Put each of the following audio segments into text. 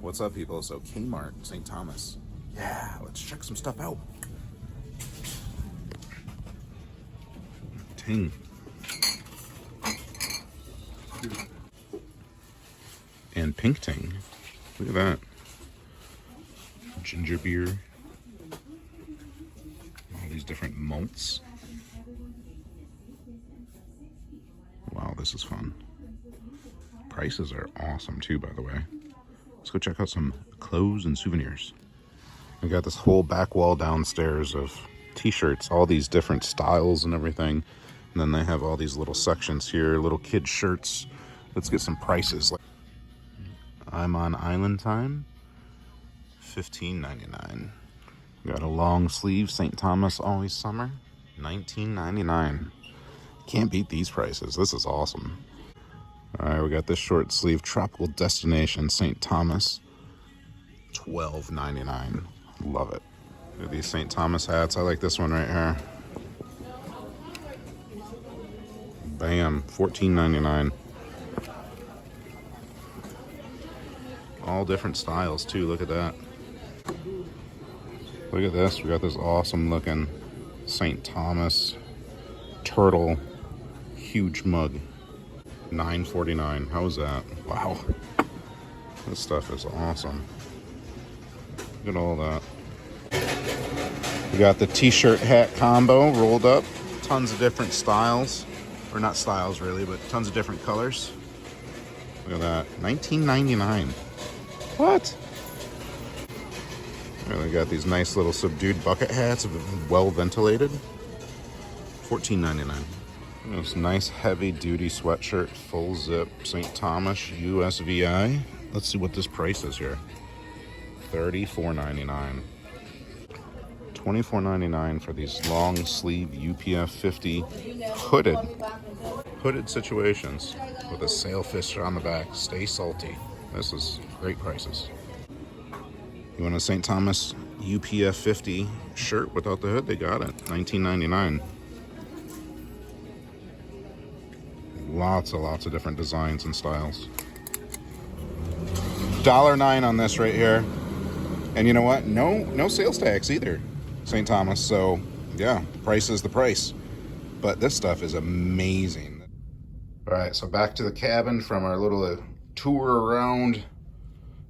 What's up, people? So Kmart, St. Thomas. Yeah, let's check some stuff out. Ting. And pink ting. Look at that. Ginger beer. All these different malts. Wow, this is fun. Prices are awesome too, by the way. Let's go check out some clothes and souvenirs. We got this whole back wall downstairs of t-shirts, all these different styles and everything. And then they have all these little sections here, little kid shirts. Let's get some prices. I'm on Island Time, $15.99. Got a long sleeve St. Thomas Always Summer, $19.99. Can't beat these prices. This is awesome. All right, we got this short sleeve Tropical Destination St. Thomas, $12.99. Love it. Look at these St. Thomas hats. I like this one right here. Bam, $14.99. All different styles too. Look at that. Look at this. We got this awesome looking St. Thomas turtle huge mug. $9.49. How is that? Wow. This stuff is awesome. Look at all that. We got the t-shirt hat combo rolled up. Tons of different styles. Or not styles really, but tons of different colors. Look at that. $19.99. What? And we got these nice little subdued bucket hats, well ventilated. $14.99. This nice heavy duty sweatshirt, full zip, St. Thomas USVI. Let's see what this price is here. $34.99. $24.99 for these long sleeve UPF 50 hooded situations with a sailfish on the back. Stay salty. This is great prices. You want a St. Thomas UPF 50 shirt without the hood? They got it. $19.99. Lots of different designs and styles. $1.09 on this right here. And you know what? No sales tax either, St. Thomas. So yeah, price is the price. But this stuff is amazing. All right, so back to the cabin from our little tour around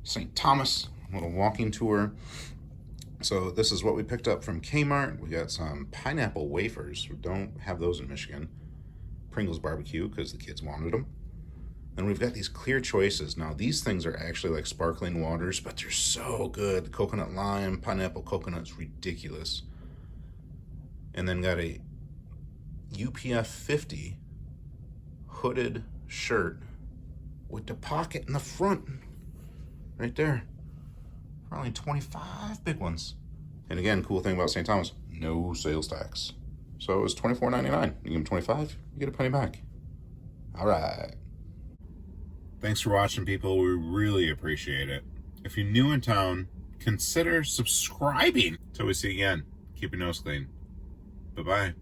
St. Thomas, a little walking tour. So this is what we picked up from Kmart. We got some pineapple wafers. We don't have those in Michigan. Pringles barbecue because the kids wanted them. And we've got these clear choices. Now these things are actually like sparkling waters, but they're so good. Coconut lime, pineapple coconut's ridiculous. And then got a UPF 50 hooded shirt with the pocket in the front right there for only 25. Big ones. And again, cool thing about St. Thomas, no sales tax. So it was $24.99. You give them 25, you get a penny back. All right. Thanks for watching, people. We really appreciate it. If you're new in town, consider subscribing. Till we see you again. Keep your nose clean. Bye-bye.